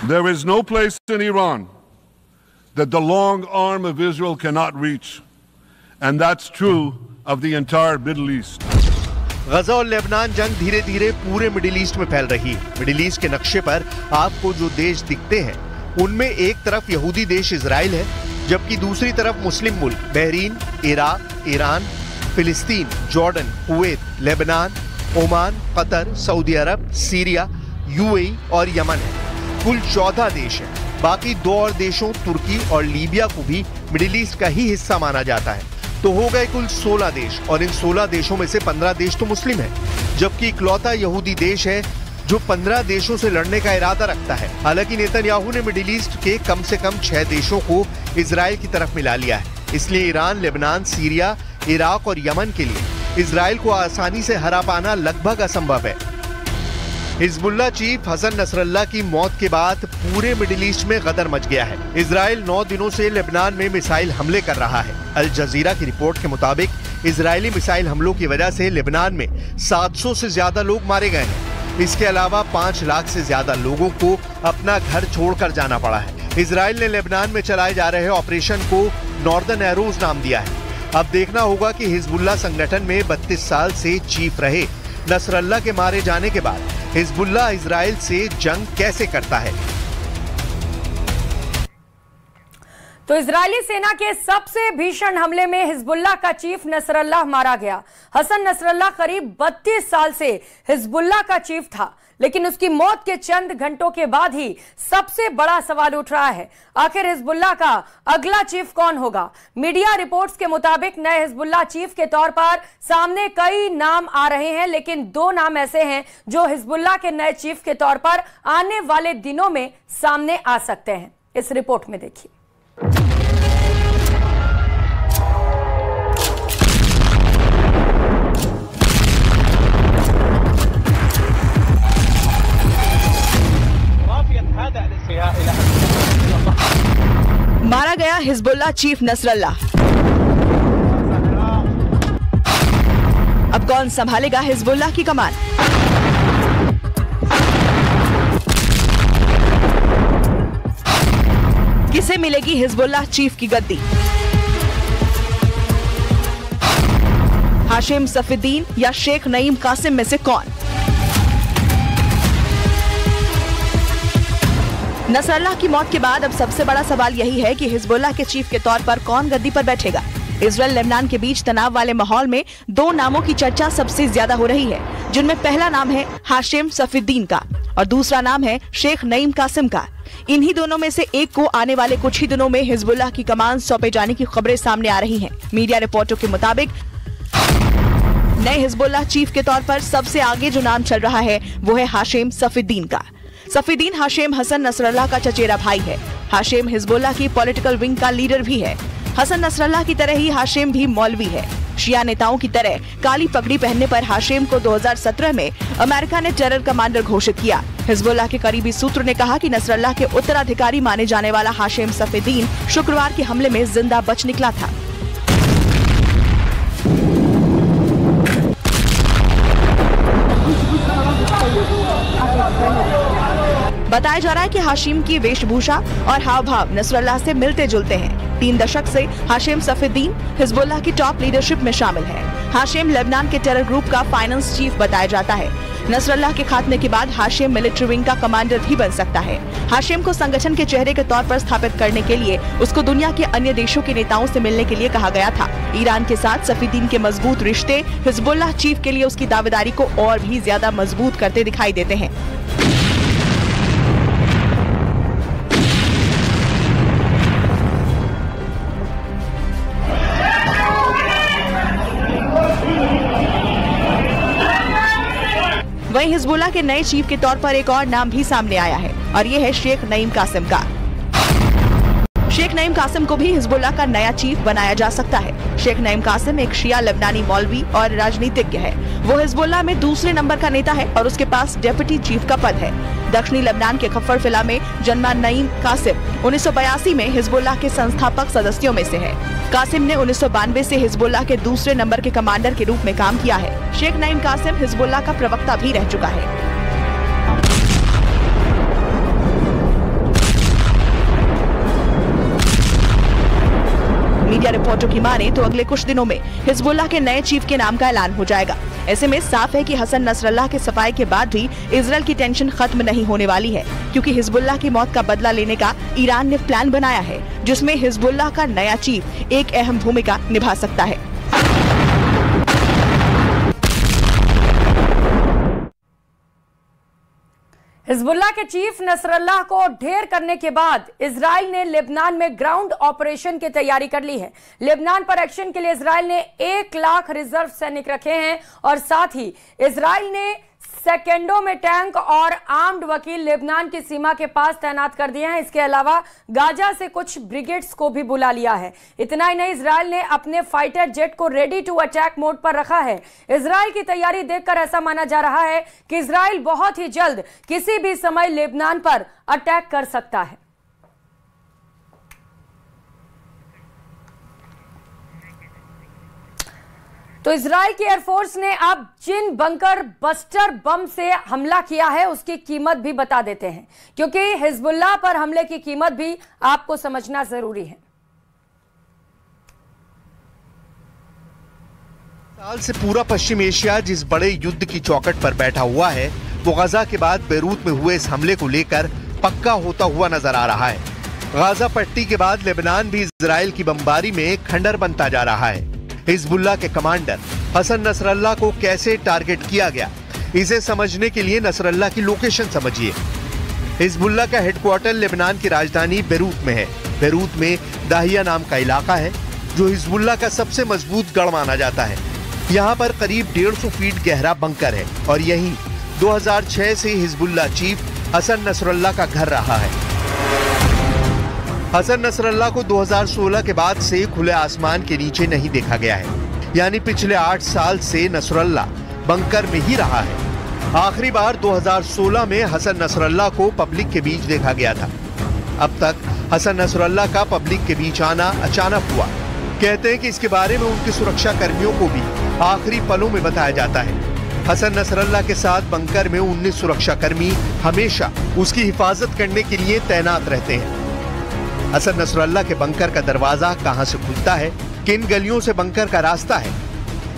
There is no place in Iran that the long arm of Israel cannot reach, and that's true of the entire Middle East. गजा और Lebanon जंग धीरे धीरे पूरे middle east में फैल रही है। मिडिल ईस्ट के नक्शे पर आपको जो देश दिखते हैं उनमें एक तरफ यहूदी देश इजराइल है, जबकि दूसरी तरफ मुस्लिम मुल्क Bahrain, Iraq, Iran, Palestine, Jordan, Kuwait, Lebanon, Oman, Qatar, Saudi Arabia, Syria, UAE और यमन है। कुल 14 देश हैं। बाकी 2 और देशों तुर्की और लीबिया को भी मिडिल ईस्ट का ही हिस्सा माना जाता है। तो हो गए कुल 16 देश, और इन 16 देशों में से 15 देश तो मुस्लिम हैं, जबकि इकलौता यहूदी देश है जो 15 देशों से लड़ने का इरादा रखता है। हालांकि नेतन्याहू ने मिडिल ईस्ट के कम से कम 6 देशों को इजराइल की तरफ मिला लिया है। इसलिए ईरान, लेबनान, सीरिया, इराक और यमन के लिए इजराइल को आसानी से हरा पाना लगभग असंभव है। हिजबुल्लाह चीफ हसन नसरल्लाह की मौत के बाद पूरे मिडिल ईस्ट में गदर मच गया है। इजराइल 9 दिनों से लेबनान में मिसाइल हमले कर रहा है। अल जजीरा की रिपोर्ट के मुताबिक इजरायली मिसाइल हमलों की वजह से लेबनान में 700 से ज्यादा लोग मारे गए हैं। इसके अलावा 5 लाख से ज्यादा लोगों को अपना घर छोड़कर जाना पड़ा है। इजराइल ने लेबनान में चलाए जा रहे ऑपरेशन को नॉर्दर्न एरोज नाम दिया है। अब देखना होगा कि हिजबुल्लाह संगठन में 32 साल से चीफ रहे नसरल्लाह के मारे जाने के बाद हिजबुल्लाह इजराइल से जंग कैसे करता है। तो इजरायली सेना के सबसे भीषण हमले में हिजबुल्लाह का चीफ नसरल्लाह मारा गया। हसन नसरल्लाह करीब 32 साल से हिजबुल्लाह का चीफ था, लेकिन उसकी मौत के चंद घंटों के बाद ही सबसे बड़ा सवाल उठ रहा है, आखिर हिजबुल्लाह का अगला चीफ कौन होगा। मीडिया रिपोर्ट्स के मुताबिक नए हिजबुल्लाह चीफ के तौर पर सामने कई नाम आ रहे हैं, लेकिन 2 नाम ऐसे हैं जो हिजबुल्लाह के नए चीफ के तौर पर आने वाले दिनों में सामने आ सकते हैं। इस रिपोर्ट में देखिए। मारा गया हिजबुल्लाह चीफ नसरल्लाह। अब कौन संभालेगा हिजबुल्लाह की कमान? किसे मिलेगी हिजबुल्लाह चीफ की गद्दी? हाशिम सफीउद्दीन या शेख नईम कासिम में से कौन? नसरल्लाह की मौत के बाद अब सबसे बड़ा सवाल यही है कि हिजबुल्लाह के चीफ के तौर पर कौन गद्दी पर बैठेगा। इजराइल लेबनान के बीच तनाव वाले माहौल में 2 नामों की चर्चा सबसे ज्यादा हो रही है, जिनमें पहला नाम है हाशिम सफीउद्दीन का और दूसरा नाम है शेख नईम कासिम का। इन्हीं दोनों में से एक को आने वाले कुछ ही दिनों में हिजबुल्लाह की कमान सौंपे जाने की खबरें सामने आ रही हैं। मीडिया रिपोर्टों के मुताबिक नए हिजबुल्लाह चीफ के तौर पर सबसे आगे जो नाम चल रहा है वो है हाशिम सफीउद्दीन का। सफीउद्दीन हाशिम हसन नसरल्लाह का चचेरा भाई है। हाशिम हिजबुल्लाह की पॉलिटिकल विंग का लीडर भी है। हसन नसरल्लाह की तरह ही हाशिम भी मौलवी है। शिया नेताओं की तरह काली पगड़ी पहनने पर हाशिम को 2017 में अमेरिका ने टेरर कमांडर घोषित किया। हिजबुल्लाह के करीबी सूत्र ने कहा कि नसरल्लाह के उत्तराधिकारी माने जाने वाला हाशिम सफीउद्दीन शुक्रवार के हमले में जिंदा बच निकला था। बताया जा रहा है कि हाशिम की वेशभूषा और हाव भाव नसरल्लाह से मिलते जुलते हैं। 3 दशक से हाशिम सफीउद्दीन हिजबुल्लाह की टॉप लीडरशिप में शामिल है। हाशिम लेबनान के टेरर ग्रुप का फाइनेंस चीफ बताया जाता है। नसरल्लाह के खात्मे के बाद हाशिम मिलिट्री विंग का कमांडर भी बन सकता है। हाशिम को संगठन के चेहरे के तौर पर स्थापित करने के लिए उसको दुनिया के अन्य देशों के नेताओं से मिलने के लिए कहा गया था। ईरान के साथ सफीउद्दीन के मजबूत रिश्ते हिजबुल्लाह चीफ के लिए उसकी दावेदारी को और भी ज्यादा मजबूत करते दिखाई देते हैं। वहीं हिजबुल्लाह के नए चीफ के तौर पर एक और नाम भी सामने आया है और ये है शेख नईम कासिम का। शेख नईम कासिम को भी हिजबुल्लाह का नया चीफ बनाया जा सकता है। शेख नईम कासिम एक शिया लेबनानी मौलवी और राजनीतिज्ञ है। वो हिजबुल्लाह में दूसरे नंबर का नेता है और उसके पास डेप्यूटी चीफ का पद है। दक्षिणी लेबनान के खफर फिला में जन्मा नईम कासिम 1982 में हिजबुल्लाह के संस्थापक सदस्यों में से है। कासिम ने 1992 से हिजबुल्लाह के दूसरे नंबर के कमांडर के रूप में काम किया है। शेख नईम कासिम हिजबुल्लाह का प्रवक्ता भी रह चुका है। सूत्रों की माने तो अगले कुछ दिनों में हिजबुल्लाह के नए चीफ के नाम का ऐलान हो जाएगा। ऐसे में साफ है कि हसन नसरल्लाह के सफाई के बाद भी इजराइल की टेंशन खत्म नहीं होने वाली है, क्योंकि हिजबुल्लाह की मौत का बदला लेने का ईरान ने प्लान बनाया है, जिसमें हिजबुल्लाह का नया चीफ एक अहम भूमिका निभा सकता है। हिजबुल्लाह के चीफ नसरल्लाह को ढेर करने के बाद इजराइल ने लेबनान में ग्राउंड ऑपरेशन की तैयारी कर ली है। लेबनान पर एक्शन के लिए इजराइल ने 1 लाख रिजर्व सैनिक रखे हैं और साथ ही इजराइल ने सेकेंडों में टैंक और आर्म्ड वकील लेबनान की सीमा के पास तैनात कर दिए हैं। इसके अलावा गाजा से कुछ ब्रिगेड्स को भी बुला लिया है। इतना ही नहीं, इजराइल ने अपने फाइटर जेट को रेडी टू अटैक मोड पर रखा है। इजराइल की तैयारी देखकर ऐसा माना जा रहा है कि इजराइल बहुत ही जल्द किसी भी समय लेबनान पर अटैक कर सकता है। तो इजराइल की एयरफोर्स ने अब जिन बंकर बस्टर बम से हमला किया है उसकी कीमत भी बता देते हैं, क्योंकि हिजबुल्लाह पर हमले की कीमत भी आपको समझना जरूरी है। साल से पूरा पश्चिम एशिया जिस बड़े युद्ध की चौखट पर बैठा हुआ है, वो गाजा के बाद बेरूत में हुए इस हमले को लेकर पक्का होता हुआ नजर आ रहा है। गाजा पट्टी के बाद लेबनान भी इजराइल की बमबारी में खंडर बनता जा रहा है। हिजबुल्लाह के कमांडर हसन नसरल्लाह को कैसे टारगेट किया गया, इसे समझने के लिए नसरल्लाह की लोकेशन समझिए। हिजबुल्लाह का हेडक्वार्टर लेबनान की राजधानी बेरूत में है। बेरूत में दाहिया नाम का इलाका है जो हिजबुल्लाह का सबसे मजबूत गढ़ माना जाता है। यहाँ पर करीब 150 फीट गहरा बंकर है और यहीं 2006 से हिजबुल्लाह चीफ हसन नसरल्लाह का घर रहा है। हसन नसरल्लाह को 2016 के बाद से खुले आसमान के नीचे नहीं देखा गया है, यानी पिछले 8 साल से नसरल्लाह बंकर में ही रहा है। आखिरी बार 2016 में हसन नसरल्लाह को पब्लिक के बीच देखा गया था। अब तक हसन नसरल्लाह का पब्लिक के बीच आना अचानक हुआ। कहते हैं कि इसके बारे में उनके सुरक्षा कर्मियों को भी आखिरी पलों में बताया जाता है। हसन नसरल्लाह के साथ बंकर में 19 सुरक्षा कर्मी हमेशा उसकी हिफाजत करने के लिए तैनात रहते हैं। हसन नसरल्लाह के बंकर का दरवाजा कहां से खुलता है, किन गलियों से बंकर का रास्ता है,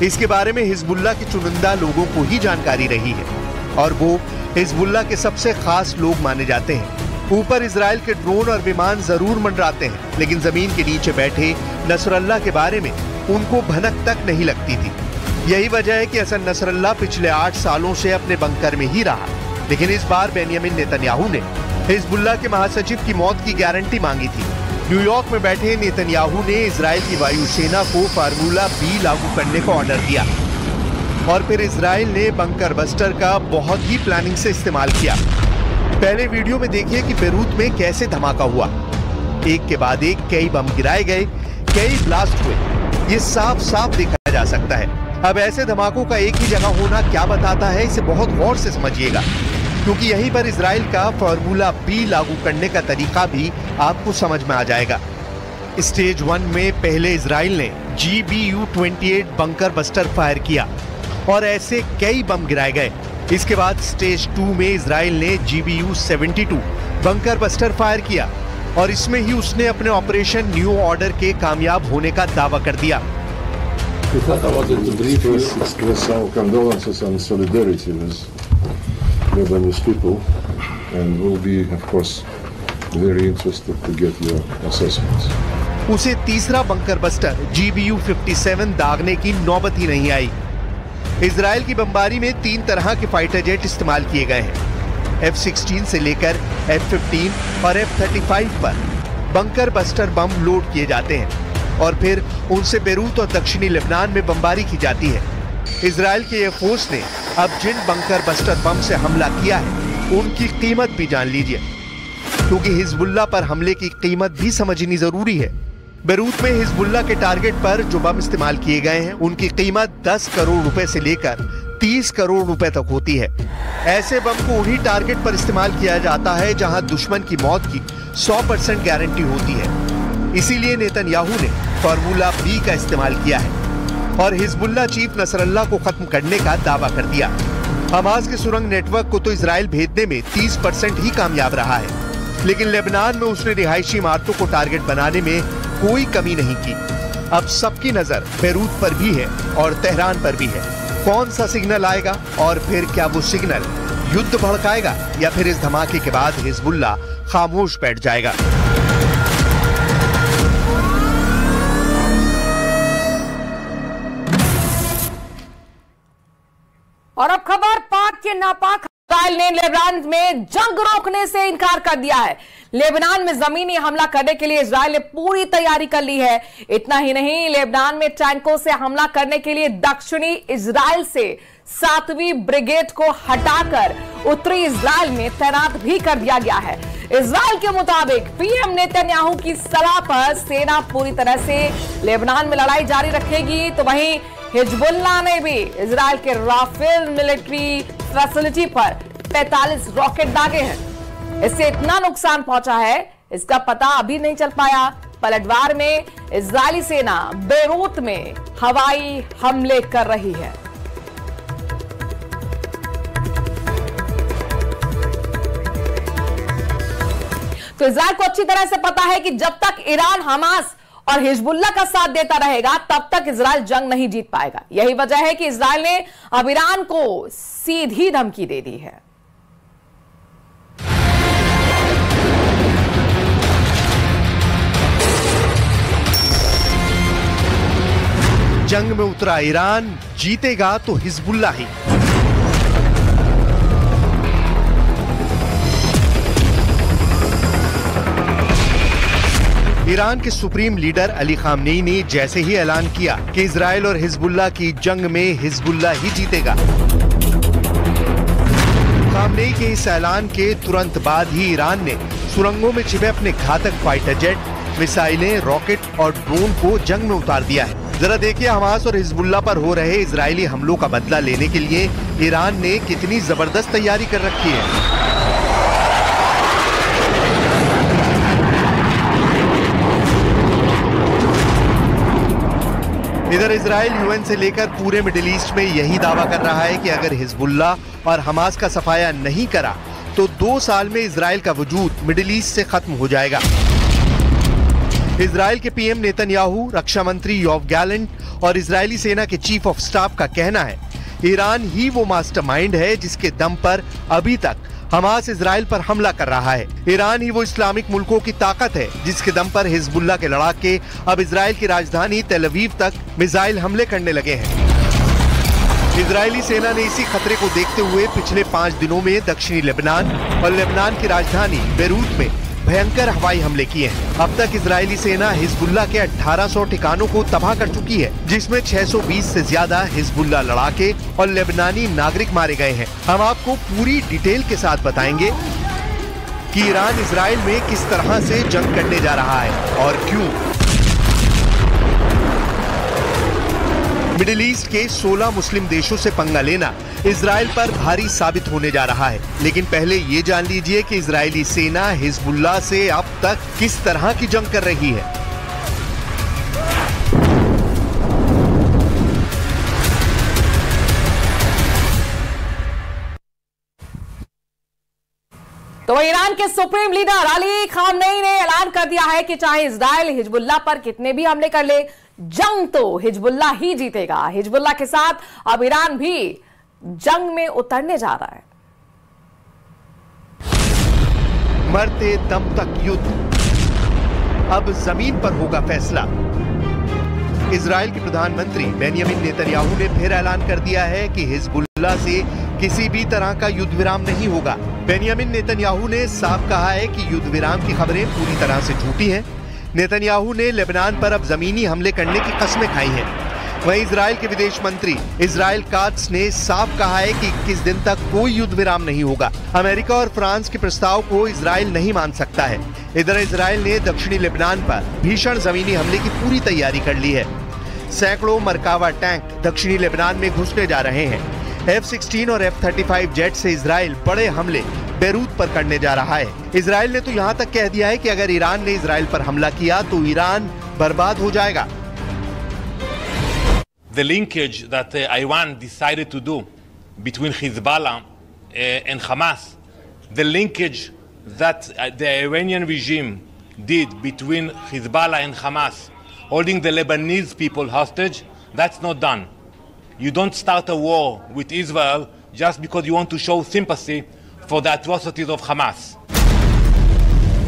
इसके बारे में हिजबुल्लाह के चुनिंदा लोगों को ही जानकारी रही है और वो हिजबुल्लाह के सबसे खास लोग माने जाते हैं। ऊपर इजराइल के ड्रोन और विमान जरूर मंडराते हैं, लेकिन जमीन के नीचे बैठे नसरल्लाह के बारे में उनको भनक तक नहीं लगती थी। यही वजह है कि हसन नसरल्लाह पिछले 8 सालों से अपने बंकर में ही रहा, लेकिन इस बार बेंयामिन नेतन्याहू ने हिजबुल्लाह के महासचिव की मौत की गारंटी मांगी थी। न्यूयॉर्क में बैठे नेतन्याहू ने इजराइल की वायुसेना को फार्मूला बी लागू करने का ऑर्डर दिया और फिर इजराइल ने बंकर बस्टर का बहुत ही प्लानिंग से इस्तेमाल किया। पहले वीडियो में देखिए कि बेरूत में कैसे धमाका हुआ। एक के बाद एक कई बम गिराए गए, कई ब्लास्ट हुए, ये साफ साफ देखा जा सकता है। अब ऐसे धमाकों का एक ही जगह होना क्या बताता है, इसे बहुत गौर से समझिएगा, क्योंकि यहीं पर इजराइल का फार्मूला बी लागू करने का तरीका भी आपको समझ में आ जाएगा। स्टेज 1 में पहले इजराइल ने GBU-28 बंकर बस्टर फायर किया और ऐसे कई बम गिराए गए। इसके बाद स्टेज 2 में इजराइल ने GBU-72 बंकर बस्टर फायर किया और इसमें ही उसने अपने ऑपरेशन न्यू ऑर्डर के कामयाब होने का दावा कर दिया। Lebanese people, and we'll be, of course, very interested to get your assessments. उसे तीसरा बंकर बस्टर GBU-57 दागने की नौबत ही नहीं आई। इजराइल की बमबारी में 3 तरह के फाइटर जेट इस्तेमाल किए गए हैं। F-16 से लेकर F-15 और F-35 पर बंकर बस्टर बम लोड किए जाते हैं और फिर उनसे बेरूत और दक्षिणी लेबनान में बमबारी की जाती है। इजराइल की एयरफोर्स ने अब जिन बंकर बस्टर बम से हमला किया है उनकी कीमत भी जान लीजिए, क्योंकि हिजबुल्लाह पर हमले की कीमत भी समझनी जरूरी है। बेरूत में हिजबुल्लाह के टारगेट पर जो बम इस्तेमाल किए गए हैं उनकी कीमत 10 करोड़ रुपए से लेकर 30 करोड़ रुपए तक होती है। ऐसे बम को उन्हीं टारगेट पर इस्तेमाल किया जाता है जहां दुश्मन की मौत की 100% गारंटी होती है। इसीलिए नेतन्याहू ने फार्मूला बी का इस्तेमाल किया है और हिजबुल्लाह चीफ नसरल्लाह को खत्म करने का दावा कर दिया। हमास के सुरंग नेटवर्क को तो इजराइल भेजने में 30% ही कामयाब रहा है, लेकिन लेबनान में उसने रिहायशी इमारतों को टारगेट बनाने में कोई कमी नहीं की। अब सबकी नजर बेरूत पर भी है और तेहरान पर भी है। कौन सा सिग्नल आएगा और फिर क्या वो सिग्नल युद्ध भड़काएगा या फिर इस धमाके के बाद हिजबुल्लाह खामोश बैठ जाएगा? और अब खबर पाक के नापाक इस्राइल ने लेबनान में जंग रोकने से इनकार कर दिया है। लेबनान में जमीनी हमला करने के लिए इस्राइल ने पूरी तैयारी कर ली है। इतना ही नहीं, लेबनान में टैंकों से हमला करने के लिए दक्षिणी इस्राइल से 7वीं ब्रिगेड को हटाकर उत्तरी इस्राइल में तैनात भी कर दिया गया है। इस्राइल के मुताबिक पीएम नेतन्याहू की सलाह पर सेना पूरी तरह से लेबनान में लड़ाई जारी रखेगी, तो वहीं हिजबुल्लाह ने भी इजराइल के राफेल मिलिट्री फैसिलिटी पर 45 रॉकेट दागे हैं। इससे इतना नुकसान पहुंचा है, इसका पता अभी नहीं चल पाया। पलटवार में इजरायली सेना बेरूत में हवाई हमले कर रही है। तो इजराइल को अच्छी तरह से पता है कि जब तक ईरान, हमास और हिजबुल्लाह का साथ देता रहेगा तब तक इजराइल जंग नहीं जीत पाएगा। यही वजह है कि इजराइल ने अब ईरान को सीधी धमकी दे दी है। जंग में उतरा ईरान, जीतेगा तो हिजबुल्लाह ही। ईरान के सुप्रीम लीडर अली खामनेई ने जैसे ही ऐलान किया कि इजराइल और हिजबुल्लाह की जंग में हिजबुल्लाह ही जीतेगा, खामनेई के इस ऐलान के तुरंत बाद ही ईरान ने सुरंगों में छिपे अपने घातक फाइटर जेट, मिसाइलें, रॉकेट और ड्रोन को जंग में उतार दिया है। जरा देखिए हमास और हिजबुल्लाह पर हो रहे इजरायली हमलों का बदला लेने के लिए ईरान ने कितनी जबरदस्त तैयारी कर रखी है। इधर इजराइल यूएन से लेकर पूरे मिडिल ईस्ट में यही दावा कर रहा है कि अगर हिजबुल्लाह और हमास का सफाया नहीं करा तो 2 साल में इजराइल का वजूद मिडिल ईस्ट से खत्म हो जाएगा। इजराइल के पीएम नेतन्याहू, रक्षा मंत्री योव गैलेंट और इजरायली सेना के चीफ ऑफ स्टाफ का कहना है ईरान ही वो मास्टरमाइंड है जिसके दम पर अभी तक हमास इजराइल पर हमला कर रहा है। ईरान ही वो इस्लामिक मुल्कों की ताकत है जिसके दम पर हिजबुल्लाह के लड़ाके अब इजराइल की राजधानी तेल अवीव तक मिसाइल हमले करने लगे हैं। इजरायली सेना ने इसी खतरे को देखते हुए पिछले 5 दिनों में दक्षिणी लेबनान और लेबनान की राजधानी बेरूत में भयंकर हवाई हमले किए हैं। अब तक इजरायली सेना हिजबुल्लाह के 1800 ठिकानों को तबाह कर चुकी है, जिसमें 620 से ज्यादा हिजबुल्लाह लड़ाके और लेबनानी नागरिक मारे गए हैं। हम आपको पूरी डिटेल के साथ बताएंगे कि ईरान इजराइल में किस तरह से जंग करने जा रहा है और क्यों। मिडिल ईस्ट के 16 मुस्लिम देशों से पंगा लेना इजराइल पर भारी साबित होने जा रहा है, लेकिन पहले ये जान लीजिए कि इजरायली सेना हिजबुल्लाह से अब तक किस तरह की जंग कर रही है। तो ईरान के सुप्रीम लीडर अली खामनेई ने ऐलान कर दिया है कि चाहे इजराइल हिजबुल्लाह पर कितने भी हमले कर ले, जंग तो हिजबुल्लाह ही जीतेगा। हिजबुल्लाह के साथ अब ईरान भी जंग में उतरने जा रहा है। मरते दम तक युद्ध, अब जमीन पर होगा फैसला। इजराइल के प्रधानमंत्री बेंयामिन नेतन्याहू ने फिर ऐलान कर दिया है कि हिजबुल्लाह से किसी भी तरह का युद्ध विराम नहीं होगा। बेंयामिन नेतन्याहू ने साफ कहा है कि युद्ध विराम की खबरें पूरी तरह से झूठी हैं। नेतन्याहू ने लेबनान पर अब जमीनी हमले करने की कस्में खाई हैं। वहीं इजराइल के विदेश मंत्री इजराइल कात्स ने साफ कहा है कि 21 दिन तक कोई युद्ध विराम नहीं होगा। अमेरिका और फ्रांस के प्रस्ताव को इजराइल नहीं मान सकता है। इधर इजराइल ने दक्षिणी लेबनान पर भीषण जमीनी हमले की पूरी तैयारी कर ली है। सैकड़ों मरकावा टैंक दक्षिणी लेबनान में घुसने जा रहे हैं। F-16 और F-35 जेट से इजराइल बड़े हमले बेरूत पर करने जा रहा है। इजराइल ने तो यहाँ तक कह दिया है कि अगर ईरान ने इजराइल पर हमला किया तो ईरान बर्बाद हो जाएगा। The linkage that Iran decided to do between Hezbollah and Hamas, the linkage that the Iranian regime did between Hezbollah and Hamas holding the Lebanese people hostage. That's not done. You don't start a war with Israel just because you want to show sympathy for the atrocities of Hamas.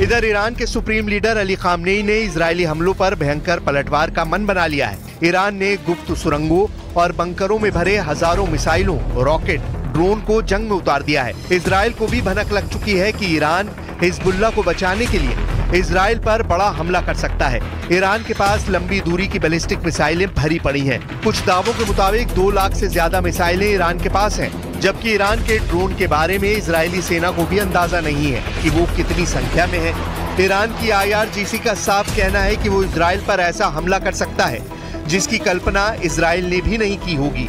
इधर Iran के supreme leader Ali Khamenei ने Israeli हमलों पर भयंकर पलटवार का मन बना लिया है। ईरान ने गुप्त सुरंगों और बंकरों में भरे हजारों मिसाइलों, रॉकेट, ड्रोन को जंग में उतार दिया है। इजरायल को भी भनक लग चुकी है कि ईरान हिजबुल्लाह को बचाने के लिए इजरायल पर बड़ा हमला कर सकता है। ईरान के पास लंबी दूरी की बैलिस्टिक मिसाइलें भरी पड़ी हैं। कुछ दावों के मुताबिक 2 लाख से ज्यादा मिसाइलें ईरान के पास हैं, जबकि ईरान के ड्रोन के बारे में इजरायली सेना को भी अंदाजा नहीं है कि वो कितनी संख्या में है। ईरान की IRGC का साफ कहना है कि वो इजरायल पर ऐसा हमला कर सकता है जिसकी कल्पना इजरायल ने भी नहीं की होगी।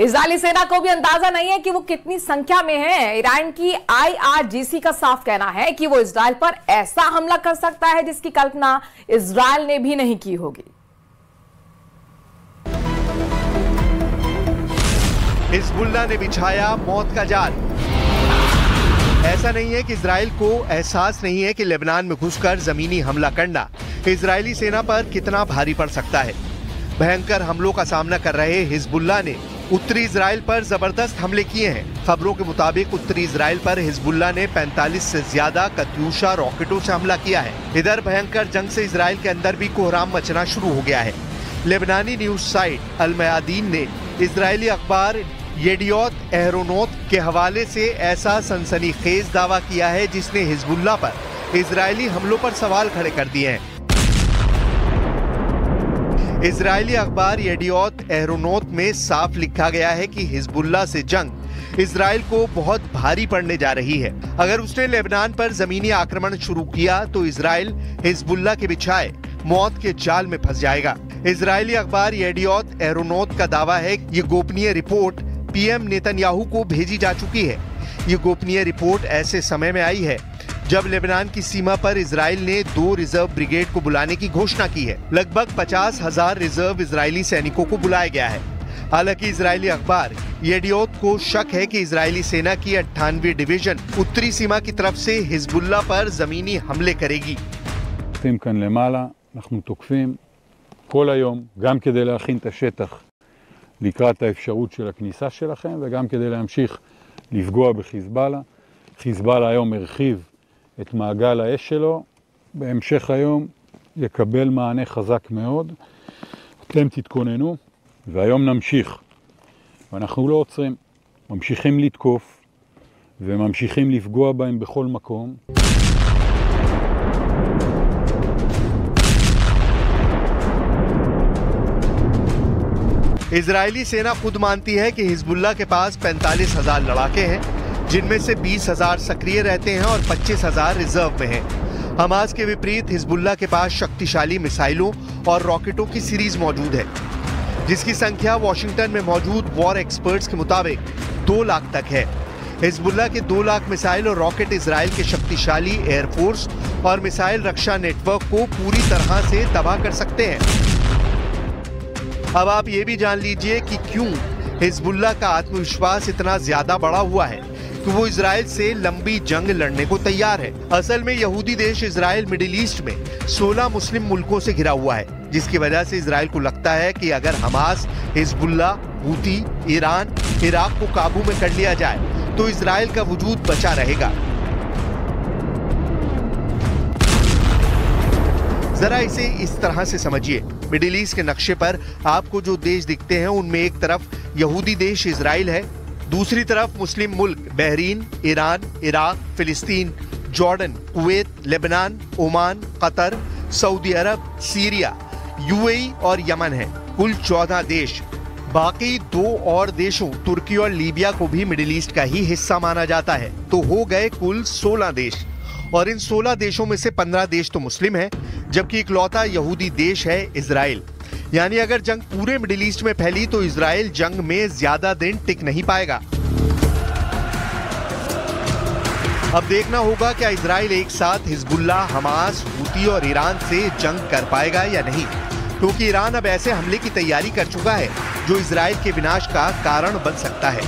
इजरायली सेना को भी अंदाजा नहीं है कि वो कितनी संख्या में है। ईरान की IRGC का साफ कहना है कि वो इजरायल पर ऐसा हमला कर सकता है जिसकी कल्पना इजरायल ने भी नहीं की होगी। हिजबुल्लाह ने बिछाया मौत का जाल। ऐसा नहीं है कि इजरायल को एहसास नहीं है कि लेबनान में घुसकर जमीनी हमला करना इजरायली सेना पर कितना भारी पड़ सकता है। भयंकर हमलों का सामना कर रहे हिजबुल्लाह ने उत्तरी इजरायल पर जबरदस्त हमले किए हैं। खबरों के मुताबिक उत्तरी इजरायल पर हिजबुल्लाह ने 45 से ज्यादा कत्यूशा रॉकेटों से हमला किया है। इधर भयंकर जंग से इजरायल के अंदर भी कोहराम मचना शुरू हो गया है। लेबनानी न्यूज साइट अल मयादीन ने इजरायली अखबार येडियोत एहरोनोत के हवाले से ऐसा सनसनीखेज दावा किया है जिसने हिजबुल्लाह पर इजरायली हमलों पर सवाल खड़े कर दिए हैं। इजरायली अखबार येडियोत एहरोनोत में साफ लिखा गया है कि हिजबुल्लाह से जंग इजरायल को बहुत भारी पड़ने जा रही है। अगर उसने लेबनान पर जमीनी आक्रमण शुरू किया तो इजरायल हिजबुल्लाह के बिछाए मौत के जाल में फंस जाएगा। इजरायली अखबार येडियोत एहरोनोत का दावा है कि ये गोपनीय रिपोर्ट PM नेतन्याहू को भेजी जा चुकी है। ये गोपनीय रिपोर्ट ऐसे समय में आई है जब लेबनान की सीमा पर इजरायल ने 2 रिजर्व ब्रिगेड को बुलाने की घोषणा की है। लगभग 50,000 रिजर्व इजरायली सैनिकों को बुलाया गया है। हालांकि इजरायली अखबार येडियोत को शक है कि इजरायली सेना की 98वीं डिवीजन उत्तरी सीमा की तरफ से हिजबुल्लाह पर जमीनी हमले करेगी। כאן למעלה, אנחנו תוקפים כל היום, גם כדי להכין את השטח לקראת האפשרות של הכניסה שלכם, וגם כדי להמשיך לפגוע בחיזבאללה. חיזבאללה היום הרחיב את מעגל האש שלו, בהמשך היום יקבל מענה חזק מאוד. אתם תתכוננו, והיום נמשיך. ואנחנו לא עוצרים, ממשיכים לתקוף, וממשיכים לפגוע בהם בכל מקום. इजरायली सेना खुद मानती है कि हिजबुल्लाह के पास 45,000 लड़ाके हैं, जिनमें से 20,000 सक्रिय रहते हैं और 25,000 रिजर्व में हैं। हमास के विपरीत हिजबुल्लाह के पास शक्तिशाली मिसाइलों और रॉकेटों की सीरीज मौजूद है, जिसकी संख्या वॉशिंगटन में मौजूद वॉर एक्सपर्ट्स के मुताबिक 2 लाख तक है। हिजबुल्लाह के 2 लाख मिसाइल और रॉकेट इजरायल के शक्तिशाली एयरफोर्स और मिसाइल रक्षा नेटवर्क को पूरी तरह से तबाह कर सकते हैं। अब आप ये भी जान लीजिए कि क्यों हिजबुल्लाह का आत्मविश्वास इतना ज्यादा बढ़ा हुआ है कि वो इजरायल से लंबी जंग लड़ने को तैयार है। असल में यहूदी देश इजरायल मिडिल ईस्ट में 16 मुस्लिम मुल्कों से घिरा हुआ है, जिसकी वजह से इजरायल को लगता है कि अगर Hamas, Hezbollah, Houthi, Iran, Iraq को काबू में कर लिया जाए तो इजरायल का वजूद बचा रहेगा। जरा इसे इस तरह से समझिए। मिडिल ईस्ट के नक्शे पर आपको जो देश दिखते हैं उनमें एक तरफ यहूदी देश इजराइल है, दूसरी तरफ मुस्लिम मुल्क Bahrain, Iran, Iraq, Palestine, Jordan, Kuwait, Lebanon, Oman, Qatar, Saudi Arabia, Syria, UAE और यमन है। कुल 14 देश बाकी 2 और देशों तुर्की और लीबिया को भी मिडिल ईस्ट का ही हिस्सा माना जाता है। तो हो गए कुल 16 देश, और इन 16 देशों में से 15 देश तो मुस्लिम हैं, जबकि इकलौता यहूदी देश है इजराइल। यानी अगर जंग पूरे मिडिल ईस्ट में फैली तो इजराइल जंग में ज्यादा दिन टिक नहीं पाएगा। अब देखना होगा क्या इजराइल एक साथ हिजबुल्लाह, हमास, हूती और ईरान से जंग कर पाएगा या नहीं, क्योंकि ईरान अब ऐसे हमले की तैयारी कर चुका है जो इजराइल के विनाश का कारण बन सकता है।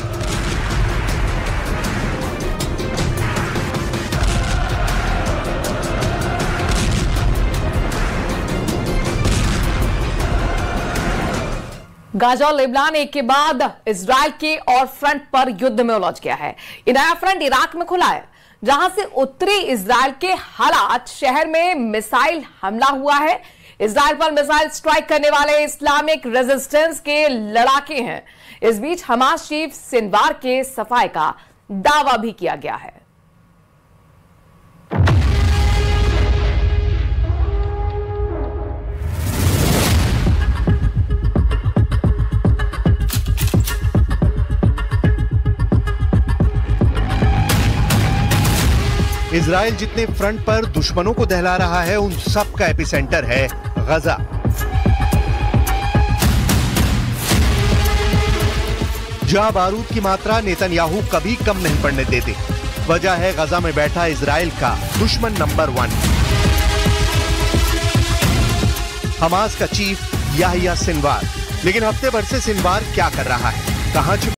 गाजा और लेबनान एक के बाद इजराइल के और फ्रंट पर युद्ध में उलझ गया है। ये नया फ्रंट इराक में खुला है, जहां से उत्तरी इजराइल के हालात शहर में मिसाइल हमला हुआ है। इजराइल पर मिसाइल स्ट्राइक करने वाले इस्लामिक रेजिस्टेंस के लड़ाके हैं। इस बीच हमास चीफ सिनवार के सफाई का दावा भी किया गया है। इजराइल जितने फ्रंट पर दुश्मनों को दहला रहा है, उन सब का एपिसेंटर है गजा। जहां बारूद की मात्रा नेतन्याहू कभी कम नहीं पड़ने देते। वजह है गजा में बैठा इजराइल का दुश्मन नंबर 1, हमास का चीफ याहिया सिनवार। लेकिन हफ्ते भर से सिनवार क्या कर रहा है, कहां